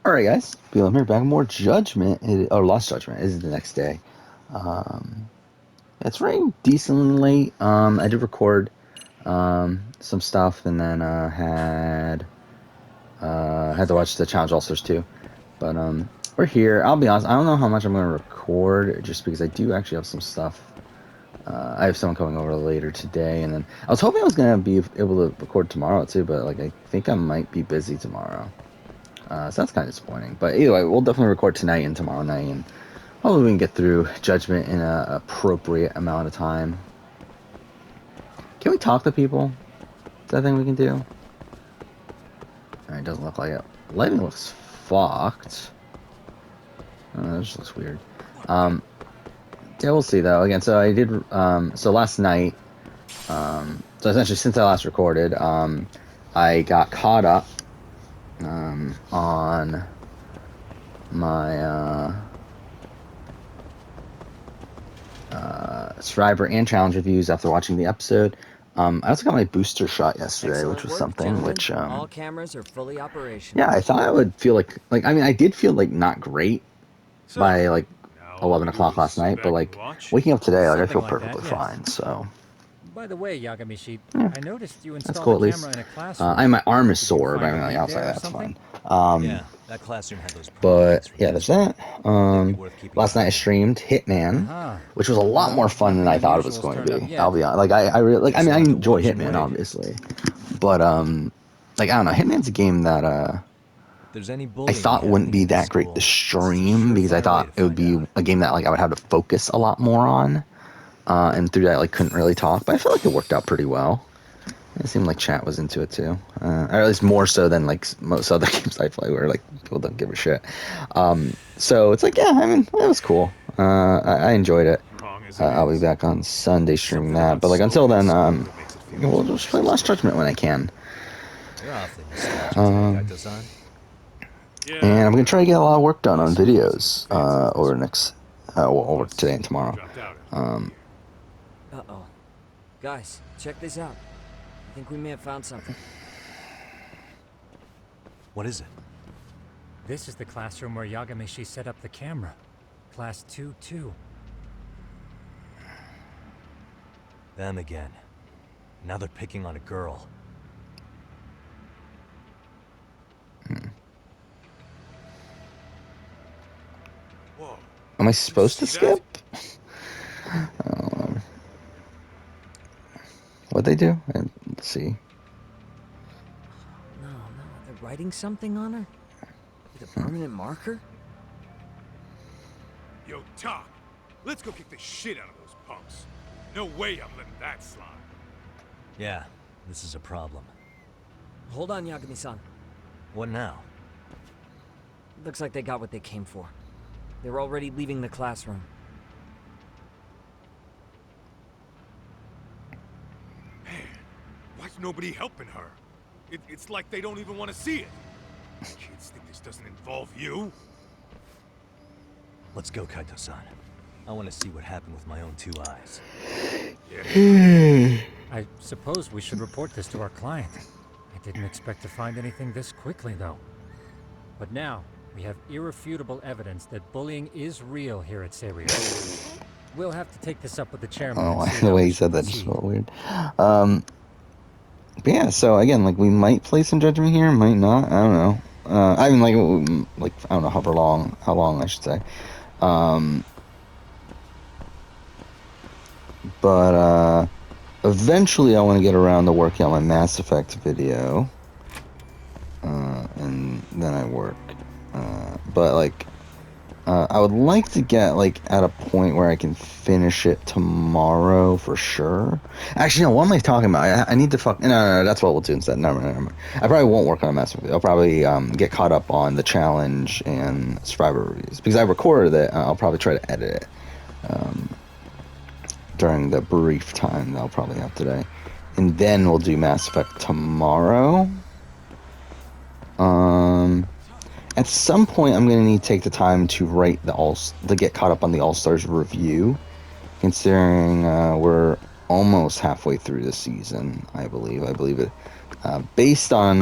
Alright guys, I'm here back. More Judgment, or Lost Judgment is the next day. It's running decently late. I did record some stuff and then had to watch the Challenge All Stars 2. But we're here. I'll be honest, I don't know how much I'm going to record just because I do actually have some stuff. I have someone coming over later today, and then I was hoping I was going to be able to record tomorrow too, but like I think I might be busy tomorrow. So that's kind of disappointing. But either way, we'll definitely record tonight and tomorrow night, and hopefully we can get through Judgment in an appropriate amount of time. Can we talk to people? Is that a thing we can do? Alright, doesn't look like it. Lighting looks fucked. That just looks weird. Yeah, we'll see though. Again, so I did, so last night, so essentially since I last recorded, I got caught up on my Survivor and Challenge reviews after watching the episode. I also got my booster shot yesterday, which was something which all cameras are fully operational. yeah, I thought I would feel like I mean I did feel like not great by like 11 o'clock last night, but like waking up today, like I feel perfectly fine. So by the way, Yagamishi, yeah, I noticed you that's cool installed at a least. camera in a classroom. My arm is sore, but I mean, like, outside that's fine. Yeah, that classroom had those. But yeah, there's that. Last night I streamed Hitman, which was a lot more fun than I thought it was going to be. I'll be honest. Like I really like. I mean, I enjoy Hitman, obviously, but like I don't know. Hitman's a game that I thought wouldn't be that great to stream because I thought it would be a game that like I would have to focus a lot more on, and through that like couldn't really talk. But I feel like it worked out pretty well. It seemed like chat was into it too, or at least more so than like most other games I play, where like people don't give a shit. So it's like, yeah, I mean, it was cool. I enjoyed it. I'll be back on Sunday streaming that, but like until then, we'll just play Lost Judgment when I can. And I'm gonna try to get a lot of work done on videos over over today and tomorrow. Uh-oh. Guys, check this out. I think we may have found something. What is it? This is the classroom where Yagamishi set up the camera. Class 2-2. Them again. Now they're picking on a girl. Whoa. Am I supposed to skip? What'd they do? Let's see. No, they're writing something on her? With a permanent marker? Yo, Talk, let's go kick the shit out of those punks. No way I'm letting that slide. Yeah, this is a problem. Hold on, Yagami-san. What now? Looks like they got what they came for. They're already leaving the classroom. Why's nobody helping her? It's like they don't even want to see it. Kids think this doesn't involve you? Let's go, Kaito-san. I want to see what happened with my own 2 eyes. I suppose we should report this to our client. I didn't expect to find anything this quickly, though. But now, we have irrefutable evidence that bullying is real here at Seiryu. We'll have to take this up with the chairman. Oh, the way he said that just felt weird. But yeah, so again, like we might play some Judgment here, might not. I don't know. I mean, like I don't know how long I should say. But eventually, I want to get around to working on my Mass Effect video, and then I work. But like, I would like to get like at a point where I can finish it tomorrow for sure. Actually, no. What am I talking about? I need to no. That's what we'll do instead. Never mind. I probably won't work on a Mass Effect. I'll probably get caught up on the Challenge and Survivor reviews because I recorded it. I'll probably try to edit it during the brief time that I'll probably have today, and then we'll do Mass Effect tomorrow. At some point, I'm going to need to take the time to write to get caught up on the All-Stars review, considering we're almost halfway through the season, I believe. I believe it, based on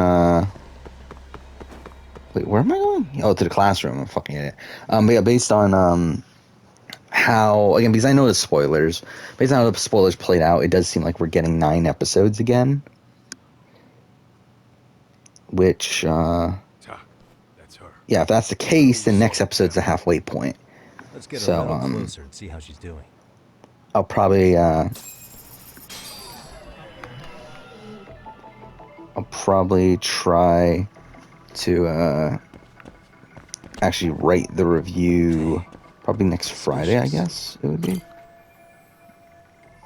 Wait, where am I going? Oh, to the classroom. I'm fucking idiot. But yeah, based on how, again, because I know the spoilers, based on how the spoilers played out, it does seem like we're getting 9 episodes again. Which, Ta, that's her. yeah, if that's the case, then next episode's a halfway point. Let's get a So, little closer and see how she's doing. I'll probably try to actually write the review probably next Friday, I guess it would be.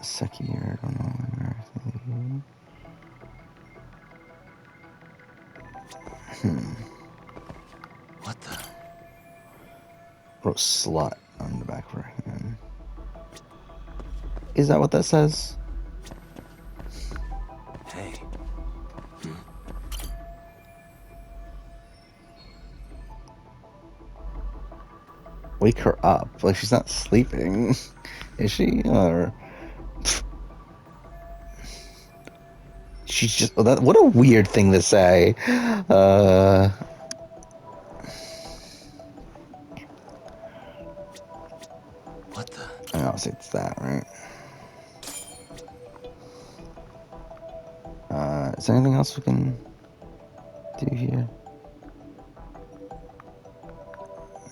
Second year, I don't know. What the? Wrote slut on the back of her hand. Is that what that says? Hey. Wake her up. Like, she's not sleeping. Is she? Or... She's just... Oh, that, what a weird thing to say. What the? I know, it's that, right? Is there anything else we can do here?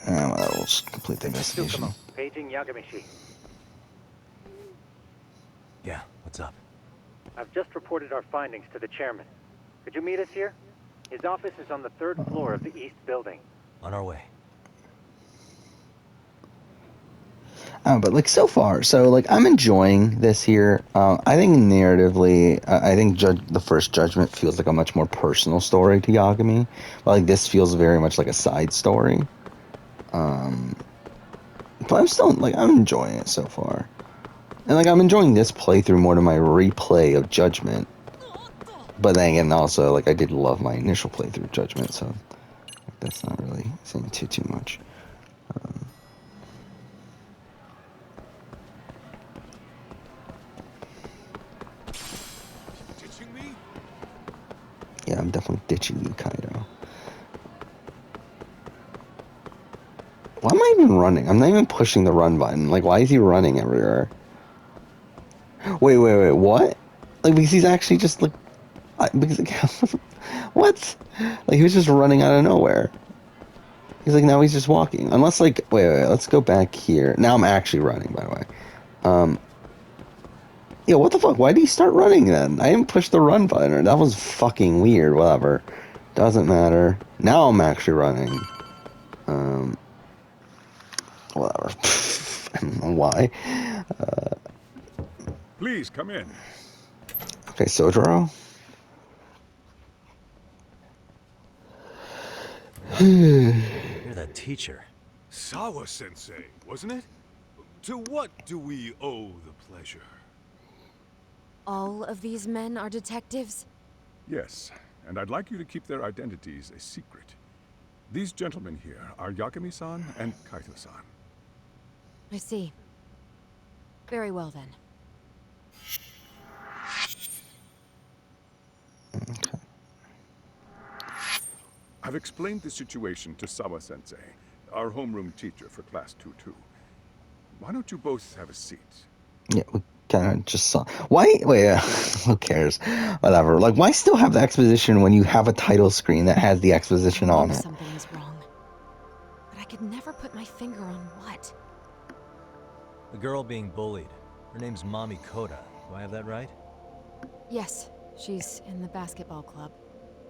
Well, we'll just complete the investigation. Tsukumo, paging Yagamishi. Yeah, what's up? I've just reported our findings to the chairman. Could you meet us here? His office is on the 3rd floor of the east building. On our way. But like so far, so like I'm enjoying this here. I think narratively, I think the first Judgment feels like a much more personal story to Yagami, but like this feels very much like a side story. But I'm still like I'm enjoying it so far, and like I'm enjoying this playthrough more than my replay of Judgment. But then again, also like I did love my initial playthrough of Judgment, so like, that's not really saying too much. Ditching me? Yeah, I'm definitely ditching you, Kaido. Why am I even running? I'm not even pushing the run button. Like, why is he running everywhere? Wait, what? Like, because he's actually just, like... what? Like, he was just running out of nowhere. He's like, now he's just walking. Unless, like... Wait, let's go back here. Now I'm actually running, by the way. Yeah, what the fuck? Why did he start running then? I didn't push the run button. That was fucking weird. Whatever. Doesn't matter. Now I'm actually running. Whatever. I don't know why. Please come in. Okay, Sojiro. You're that teacher. Sawa-sensei, wasn't it? To what do we owe the pleasure? All of these men are detectives? Yes, and I'd like you to keep their identities a secret. These gentlemen here are Yagami-san and Kaito-san. I see. Very well then. Okay. I've explained the situation to Sawa-sensei, our homeroom teacher for Class 2-2. Why don't you both have a seat? Yeah, we kind of just saw. Why? Wait, who cares? Whatever. Like, why still have the exposition when you have a title screen that has the exposition on I knew it? something was wrong. But I could never put my finger on what. The girl being bullied. Her name's Mami Koda. Do I have that right? Yes, she's in the basketball club.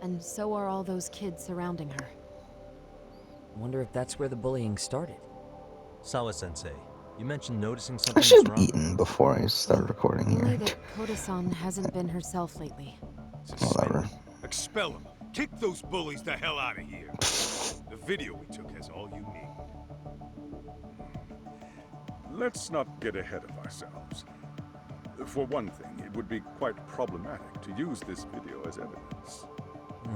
And so are all those kids surrounding her. Wonder if that's where the bullying started. Sawa-sensei, you mentioned noticing I something should was have wrong. eaten before I started recording Only here. that Koda-san hasn't been herself lately. Whatever. Expel them. Kick those bullies the hell out of here. The video we took has all you need. Let's not get ahead of ourselves. For one thing, it would be quite problematic to use this video as evidence.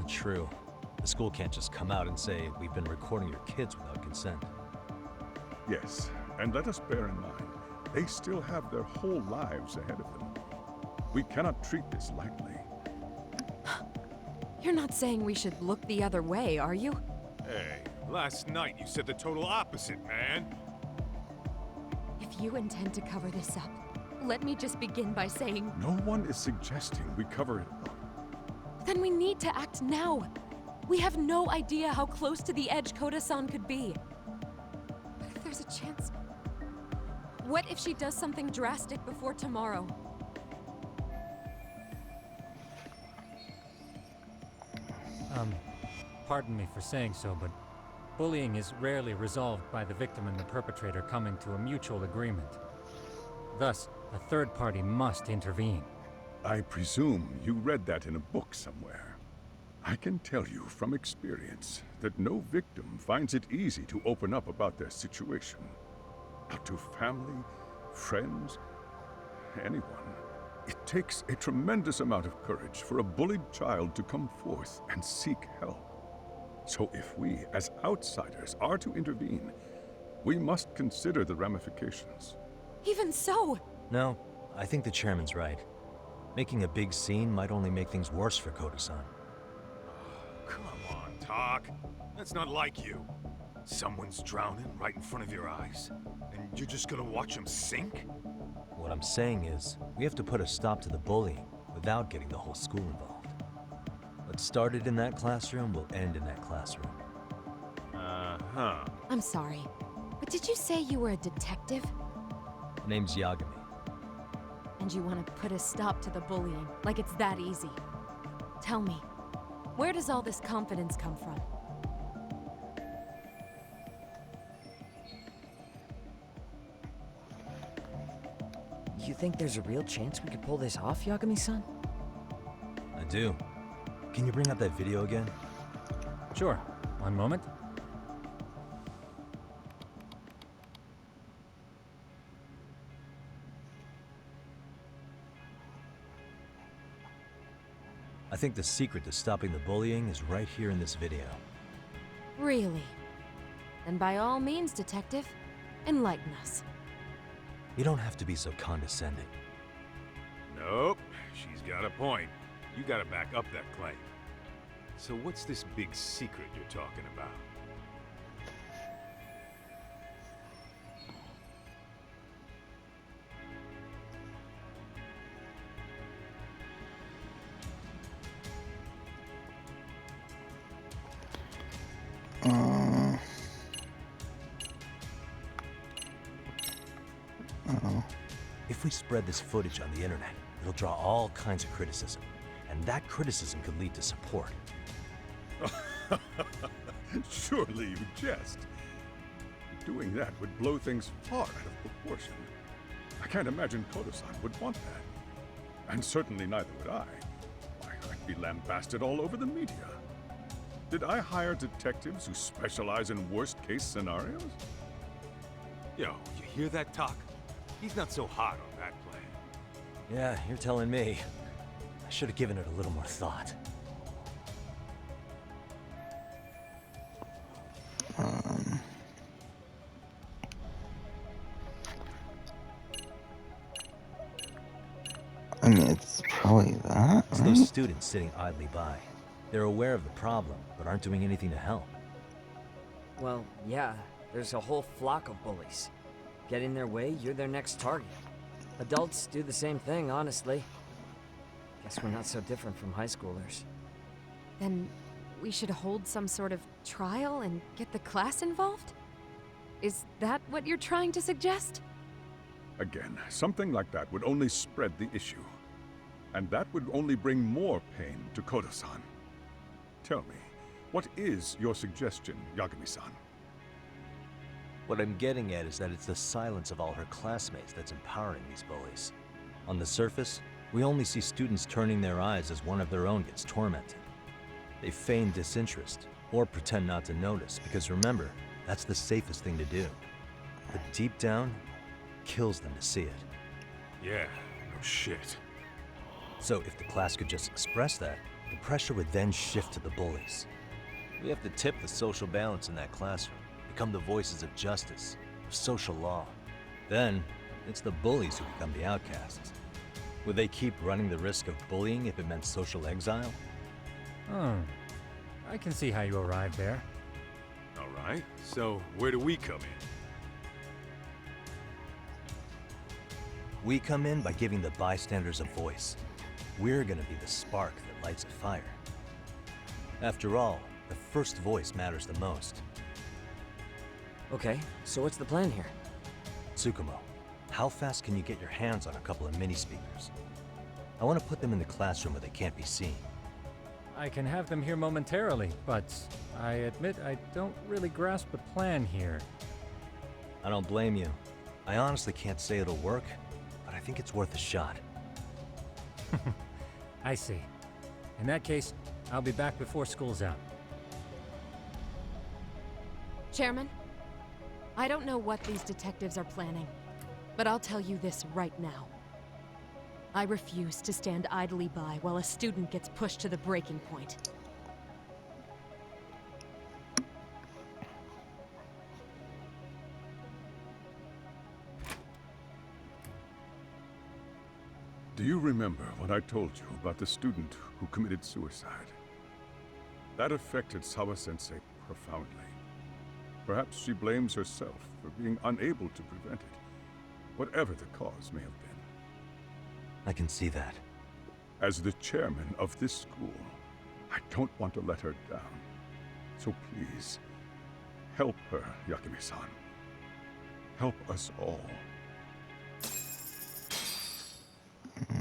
True. The school can't just come out and say, we've been recording your kids without consent. Yes, and let us bear in mind, they still have their whole lives ahead of them. We cannot treat this lightly. You're not saying we should look the other way, are you? Hey, last night you said the total opposite, man. If you intend to cover this up, let me just begin by saying, No one is suggesting we cover it up. then we need to act now. We have no idea how close to the edge Koda-san could be. But if there's a chance... What if she does something drastic before tomorrow? Pardon me for saying so, but bullying is rarely resolved by the victim and the perpetrator coming to a mutual agreement. Thus, a third party must intervene. I presume you read that in a book somewhere. I can tell you from experience that no victim finds it easy to open up about their situation. Not to family, friends, anyone. It takes a tremendous amount of courage for a bullied child to come forth and seek help. So if we, as outsiders, are to intervene, we must consider the ramifications. Even so, No, I think the chairman's right. Making a big scene might only make things worse for Koda-san. Come on, Talk. That's not like you. Someone's drowning right in front of your eyes, and you're just gonna watch him sink? What I'm saying is, we have to put a stop to the bullying without getting the whole school involved. What started in that classroom will end in that classroom. Uh-huh. I'm sorry, but did you say you were a detective? My name's Yagami. And you want to put a stop to the bullying, like it's that easy? Tell me, where does all this confidence come from? You think there's a real chance we could pull this off, Yagami-san? I do. Can you bring up that video again? Sure. One moment. I think the secret to stopping the bullying is right here in this video. Really? Then by all means, detective, enlighten us. You don't have to be so condescending. Nope, she's got a point. You gotta back up that claim. So what's this big secret you're talking about? If we spread this footage on the internet, it'll draw all kinds of criticism. And that criticism could lead to support. Surely you jest. Doing that would blow things far out of proportion. I can't imagine Koda-san would want that. And certainly neither would I. Why, I'd be lambasted all over the media. Did I hire detectives who specialize in worst-case scenarios? Yo, you hear that talk? He's not so hot on that plan. Yeah, you're telling me. I should have given it a little more thought. I mean, it's probably that, It's those students sitting idly by. They're aware of the problem, but aren't doing anything to help. Well, yeah, there's a whole flock of bullies. Get in their way, you're their next target. Adults do the same thing, honestly. Guess we're not so different from high schoolers. Then we should hold some sort of trial and get the class involved? Is that what you're trying to suggest? Again, something like that would only spread the issue. And that would only bring more pain to Koda-san. Tell me, what is your suggestion, Yagami-san? What I'm getting at is that it's the silence of all her classmates that's empowering these bullies. On the surface, we only see students turning their eyes as one of their own gets tormented. They feign disinterest, or pretend not to notice, because remember, that's the safest thing to do. But deep down, it kills them to see it. Yeah, no shit. So if the class could just express that, the pressure would then shift to the bullies. We have to tip the social balance in that classroom, become the voices of justice, of social law. Then, it's the bullies who become the outcasts. Would they keep running the risk of bullying if it meant social exile? I can see how you arrived there. Alright, so where do we come in? We come in by giving the bystanders a voice. We're gonna be the spark that lights a fire. After all, the first voice matters the most. Okay, so what's the plan here? Tsukumo, how fast can you get your hands on a couple of mini speakers? I want to put them in the classroom where they can't be seen. I can have them here momentarily, but I admit I don't really grasp the plan here. I don't blame you. I honestly can't say it'll work, but I think it's worth a shot. I see. In that case, I'll be back before school's out. Chairman, I don't know what these detectives are planning, but I'll tell you this right now. I refuse to stand idly by while a student gets pushed to the breaking point. Do you remember what I told you about the student who committed suicide? That affected Sawa-sensei profoundly. Perhaps she blames herself for being unable to prevent it, whatever the cause may have been. I can see that. As the chairman of this school, I don't want to let her down. So please, help her, Yakime-san. Help us all.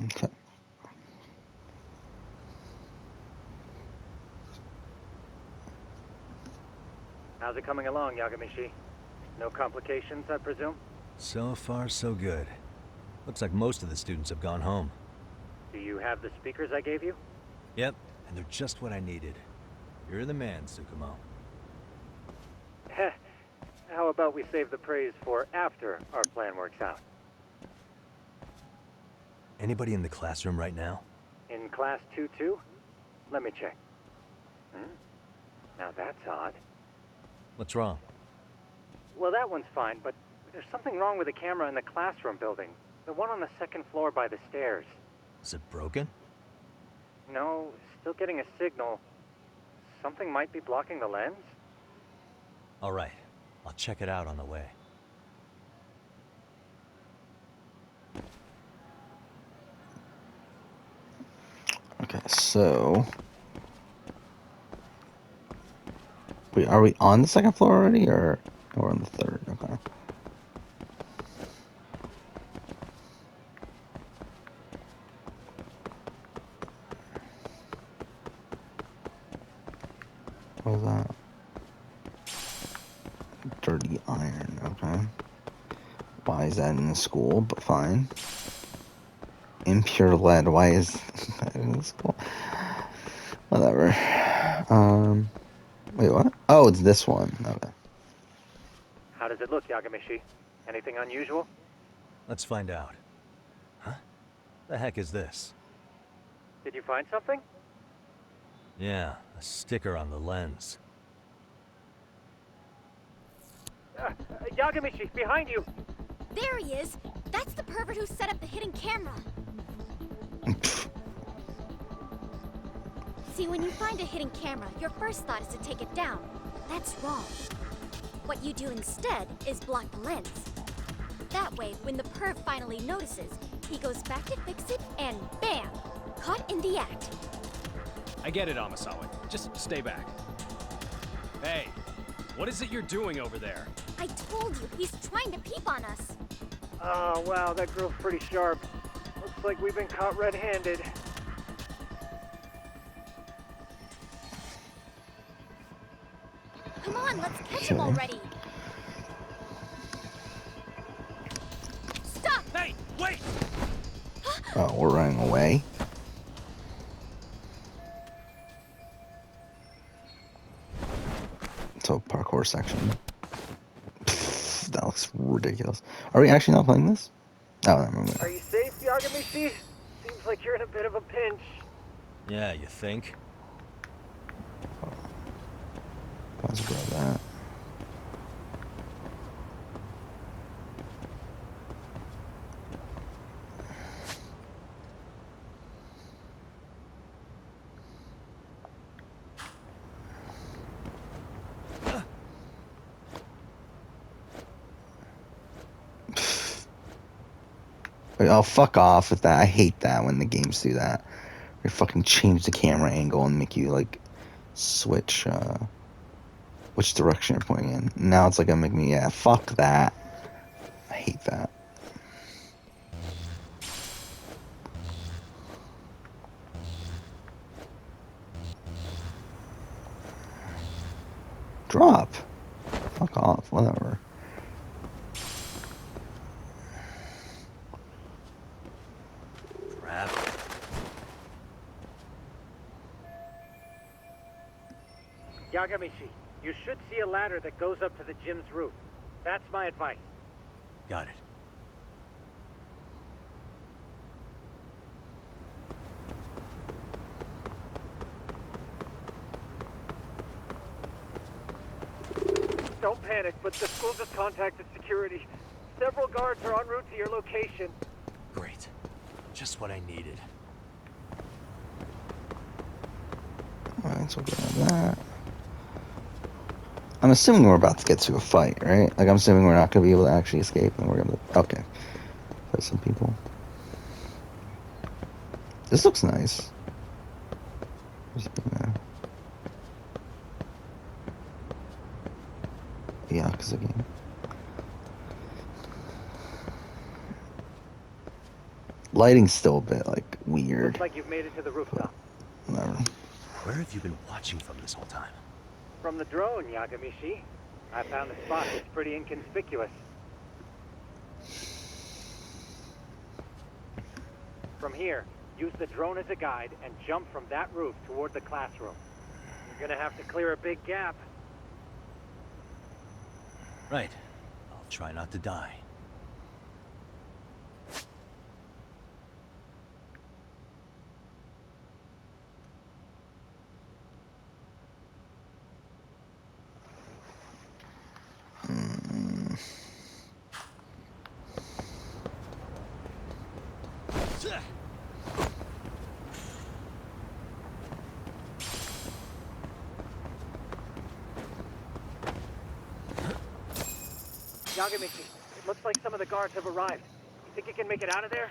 Okay. How's it coming along, Yagamishi? No complications, I presume? So far, so good. Looks like most of the students have gone home. Do you have the speakers I gave you? Yep, and they're just what I needed. You're the man, Tsukumo. Heh. How about we save the praise for after our plan works out? Anybody in the classroom right now? In class 2-2? Let me check. Now that's odd. What's wrong? Well, that one's fine, but there's something wrong with the camera in the classroom building. The one on the second floor by the stairs. Is it broken? No, still getting a signal. Something might be blocking the lens? All right, I'll check it out on the way. Okay, so... Wait, are we on the second floor already, or we're on the third? Okay. What was that? Dirty iron, okay. Why is that in the school? But fine. Impure lead, why is that in the school? Whatever. Wait, what? Oh, it's this one. Okay. How does it look, Yagamishi? Anything unusual? Let's find out. Huh? The heck is this? Did you find something? Yeah, a sticker on the lens. Yagamishi, behind you! There he is! That's the pervert who set up the hidden camera! See, when you find a hidden camera, your first thought is to take it down. That's wrong. What you do instead is block the lens. That way, when the perv finally notices, he goes back to fix it and bam! Caught in the act. I get it, Amasawa. Just stay back. Hey, what is it you're doing over there? I told you, he's trying to peep on us. Oh, wow, that girl's pretty sharp. Looks like we've been caught red-handed. Come on, let's catch him already. Stop! Hey, wait! Oh, we're running away. So, parkour section. Pfft, that looks ridiculous. Are we actually not playing this? Oh, never mind. Are you safe, Yagamishi? Seems like you're in a bit of a pinch. Yeah, you think? Let's grab that. Oh, fuck off with that. I hate that when the games do that. They fucking change the camera angle and make you like switch which direction you're pointing in. Now it's like gonna make me, yeah, fuck that. I hate that. Drop. Fuck off, whatever. Crap. Yagamishi, you should see a ladder that goes up to the gym's roof. That's my advice. Got it. Don't panic, but the school just contacted security. Several guards are en route to your location. Great. Just what I needed. Alright, so we're doing that. I'm assuming we're about to get to a fight, right? Like, I'm assuming we're not going to be able to actually escape, and we're going to... Okay. There's some people. This looks nice. Yakuza game. Lighting's still a bit, like, weird. Looks like you've made it to the rooftop. Whatever. Where have you been watching from this whole time? From the drone, Yagamishi. I found the spot that's pretty inconspicuous. From here, use the drone as a guide and jump from that roof toward the classroom. You're gonna have to clear a big gap. Right. I'll try not to die. Yagamichi, it looks like some of the guards have arrived. You think you can make it out of there?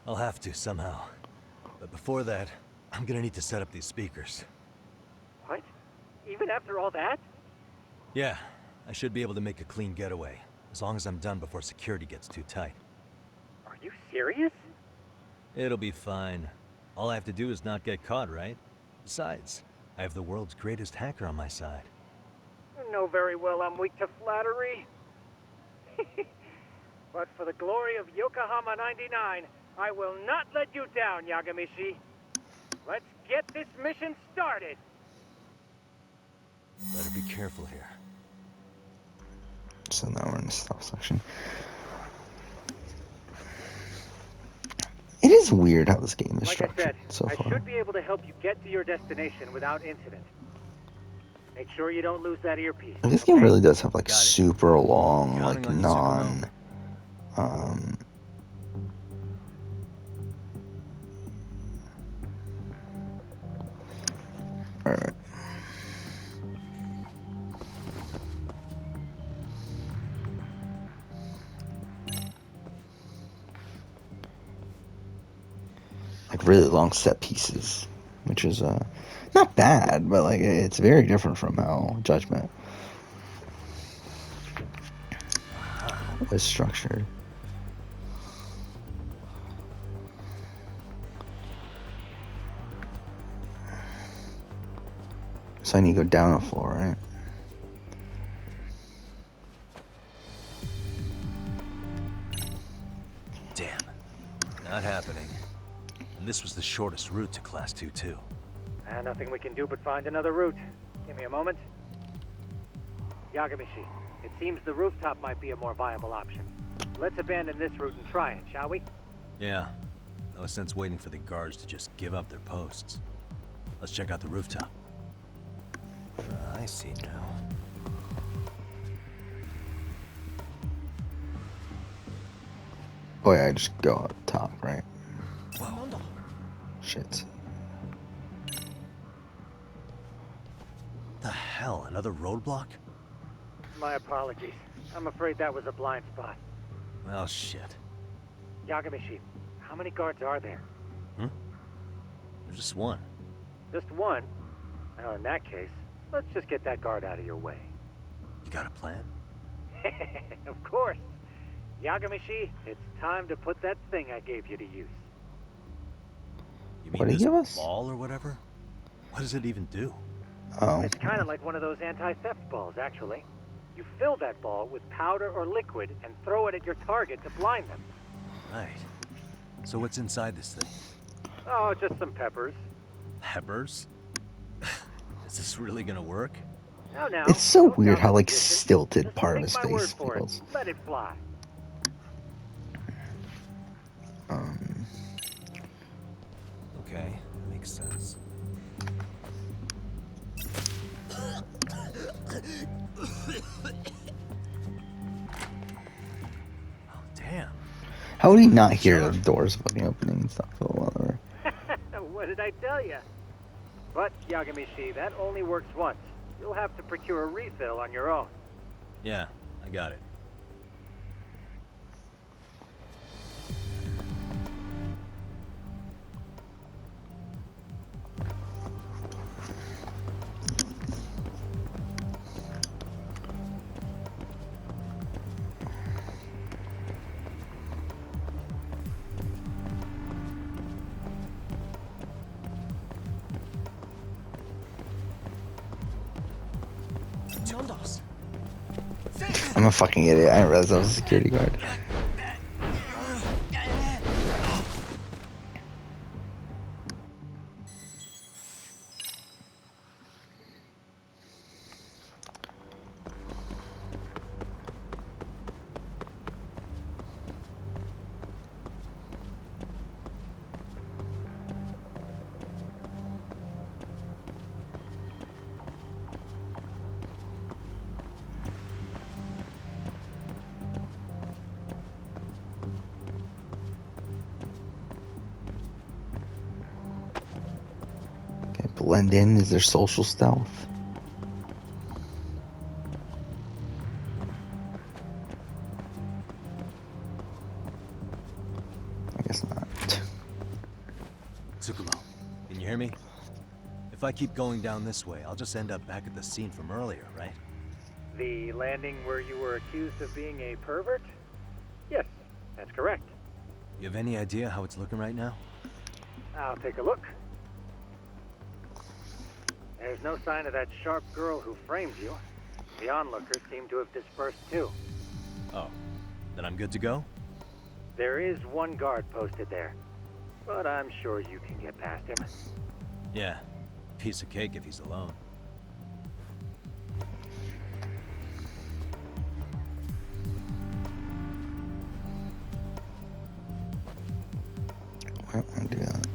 I'll have to, somehow. But before that, I'm gonna need to set up these speakers. What? Even after all that? Yeah, I should be able to make a clean getaway, as long as I'm done before security gets too tight. Are you serious? It'll be fine. All I have to do is not get caught, right? Besides, I have the world's greatest hacker on my side. You know very well I'm weak to flattery. But for the glory of Yokohama 99, I will not let you down, Yagamishi. Let's get this mission started. Better be careful here. So now we're in the stuff section. It is weird how this game is Like I structured said, so I far. should be able to help you get to your destination without incident. Make sure you don't lose that earpiece. And this game really does have like Got it. super long, Counting like on you, non. Alright. Like really long set pieces, which is not bad, but like it's very different from how Judgment was structured. So I need to go down a floor, right? Damn. Not happening. And this was the shortest route to Class 2, too. Nothing we can do but find another route. Give me a moment. Yagamishi, it seems the rooftop might be a more viable option. Let's abandon this route and try it, shall we? Yeah. No sense waiting for the guards to just give up their posts. Let's check out the rooftop. I see now. Oh yeah, I just go up top, right? Whoa. Shit. The hell? Another roadblock? My apologies. I'm afraid that was a blind spot. Well, shit. Yagamishi, how many guards are there? There's just one. Just one? Well, in that case, let's just get that guard out of your way. You got a plan? Of course. Yagamishi, it's time to put that thing I gave you to use. You mean What did he this give us? ball or whatever? What does it even do? Oh. It's kind of like one of those anti-theft balls, actually. You fill that ball with powder or liquid and throw it at your target to blind them. Right. So what's inside this thing? Oh, just some peppers. Peppers? Is this really gonna work? Now, It's so don't weird doubt how the like magician. stilted Just part of take his my word face for it. feels. Let it fly. Okay, makes sense. Oh, damn. How would he not hear the doors fucking opening and stuff? Oh, whatever. What did I tell you? But, Yagamishi, that only works once. You'll have to procure a refill on your own. Yeah, I got it. I'm a fucking idiot. I didn't realize I was a security guard. Okay, blend in is their social stealth. I guess not. Tsukumo, can you hear me? If I keep going down this way, I'll just end up back at the scene from earlier, right? The landing where you were accused of being a pervert? Yes, that's correct. You have any idea how it's looking right now? I'll take a look. There's no sign of that sharp girl who framed you. The onlookers seem to have dispersed too. Oh, then I'm good to go? There is one guard posted there, but I'm sure you can get past him. Yeah, piece of cake if he's alone. Why don't I do that?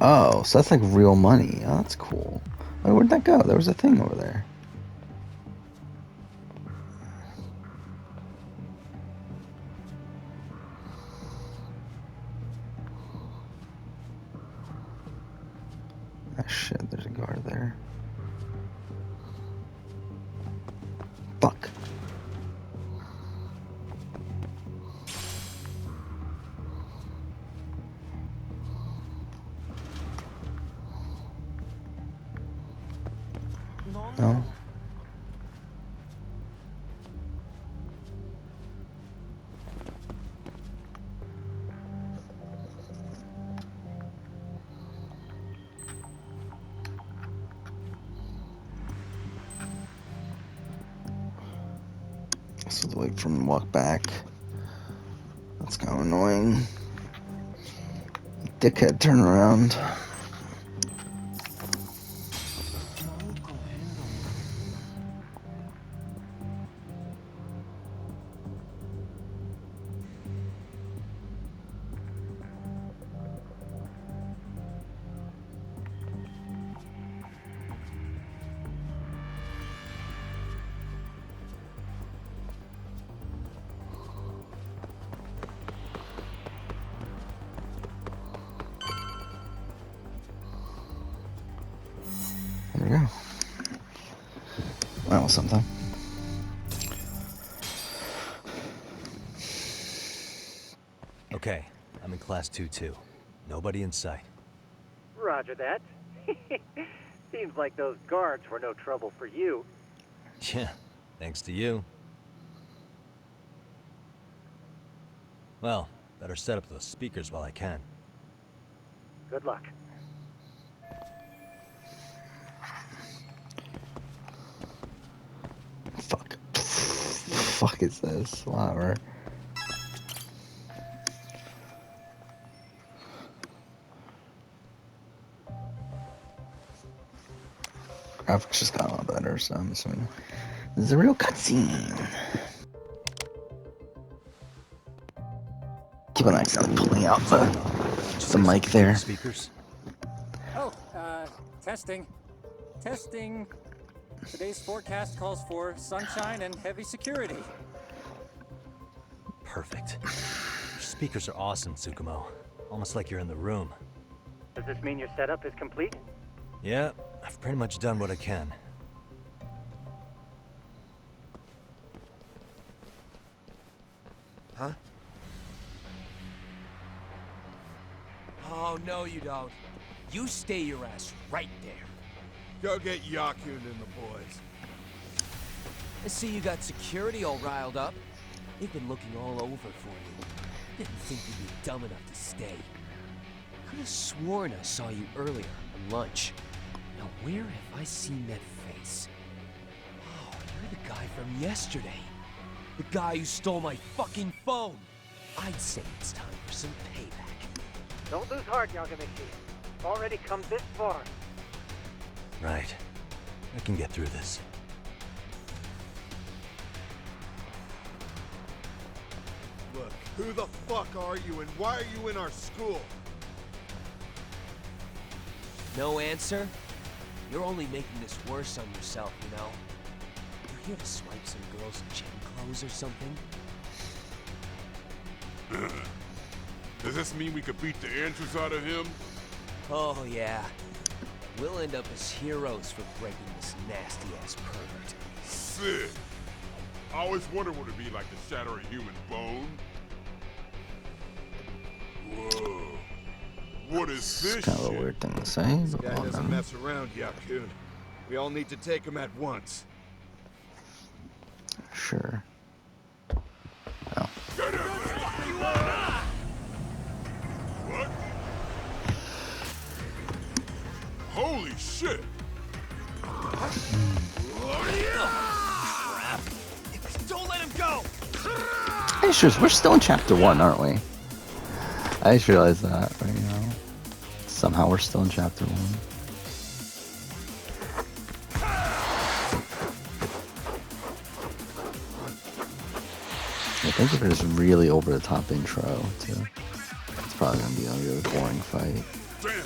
Oh, so that's like real money. Oh, that's cool. Wait, where'd that go? There was a thing over there. Ah, shit, there's a guard there. Fuck. No. So to wait for him to walk back. That's kind of annoying. Dickhead, turn around. There we go. was something. Okay, I'm in class 2-2. Nobody in sight. Roger that. Seems like those guards were no trouble for you. Yeah, thanks to you. Well, better set up those speakers while I can. Good luck. Fuck. Fuck is this? Whatever. Graphics just got a lot better, so I'm assuming this is a real cutscene. Keep on accidentally pulling out the mic there. Speakers? Oh, testing. Testing. Today's forecast calls for sunshine and heavy security. Perfect. Your speakers are awesome, Tsukumo. Almost like you're in the room. Does this mean your setup is complete? Yeah, I've pretty much done what I can. Huh? Oh, no you don't. You stay your ass right there. Go get Yakun and the boys. I see you got security all riled up. They've been looking all over for you. Didn't think you'd be dumb enough to stay. Could have sworn I saw you earlier on lunch. Now where have I seen that face? Oh, you're the guy from yesterday. The guy who stole my fucking phone. I'd say it's time for some payback. Don't lose heart, Yagamichi. You've already come this far. Right. I can get through this. Look, who the fuck are you and why are you in our school? No answer? You're only making this worse on yourself, you know? You're here to swipe some girls in gym clothes or something? Does this mean we could beat the answers out of him? Oh, yeah. We'll end up as heroes for breaking this nasty-ass pervert. Sick. I always wondered what it'd be like to shatter a human bone. Whoa. What is this It's kind of a shit? weird thing to say, This but guy well doesn't done. mess around, Yakun. We all need to take him at once. Sure. Get him! What? Holy shit! Don't let him go! Hey, sure, we're still in chapter 1, aren't we? I just realized that right now. Somehow we're still in chapter 1. I think if it's really over the top intro, too. It's probably gonna be a really boring fight. Damn!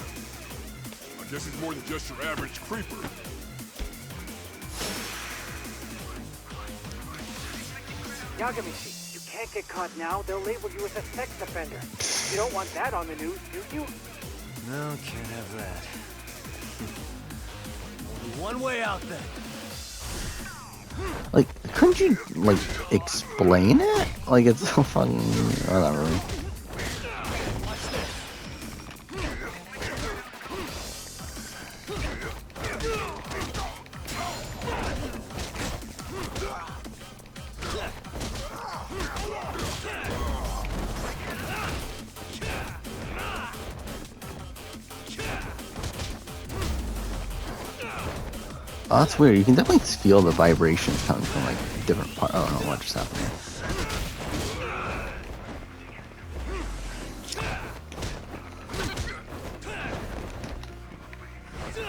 I guess he's more than just your average creeper. Yagamishi, you can't get caught now. They'll label you as a sex offender. You don't want that on the news, do you? No, can't have that. Only one way out then. Like, couldn't you, like, explain it? Like, it's so fucking... whatever. Oh, that's weird. You can definitely feel the vibrations coming from, like, different parts. I don't know what just happened here.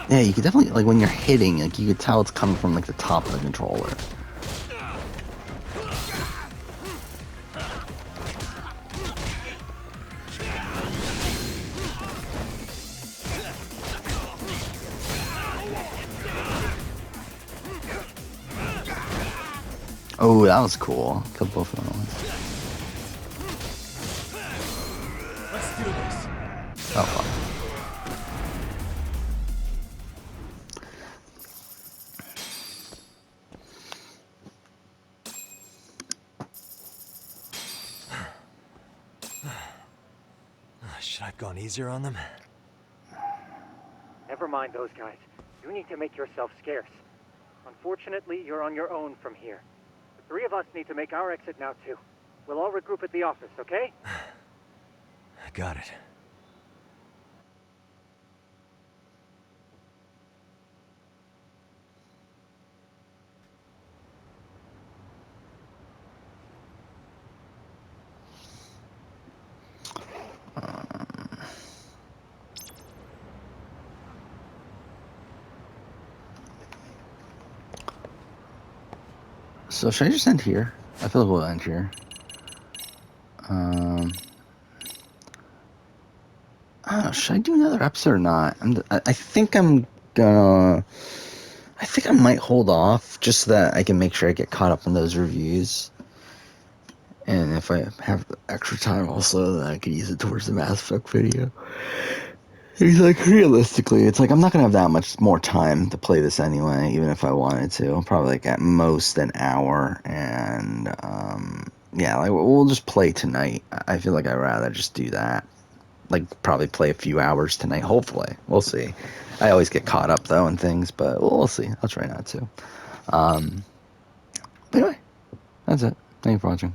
Yeah, you can definitely, like, when you're hitting, like, you can tell it's coming from, like, the top of the controller. Oh, that was cool. Killed both of them. Let's do this. Oh, fuck. Should I have gone easier on them? Never mind those guys. You need to make yourself scarce. Unfortunately, you're on your own from here. The three of us need to make our exit now, too. We'll all regroup at the office, okay? Got it. So should I just end here? I feel like we'll end here. I don't know, should I do another episode or not? I think I'm gonna. I think I might hold off just so that I can make sure I get caught up on those reviews. And if I have extra time also, then I could use it towards the Mass Effect video. It's like, realistically, it's like I'm not gonna have that much more time to play this anyway, even if I wanted to. Probably like at most an hour, and yeah, like we'll just play tonight. I feel like I'd rather just do that. Like probably play a few hours tonight. Hopefully, we'll see. I always get caught up though in things, but we'll see. I'll try not to. Anyway, that's it. Thank you for watching.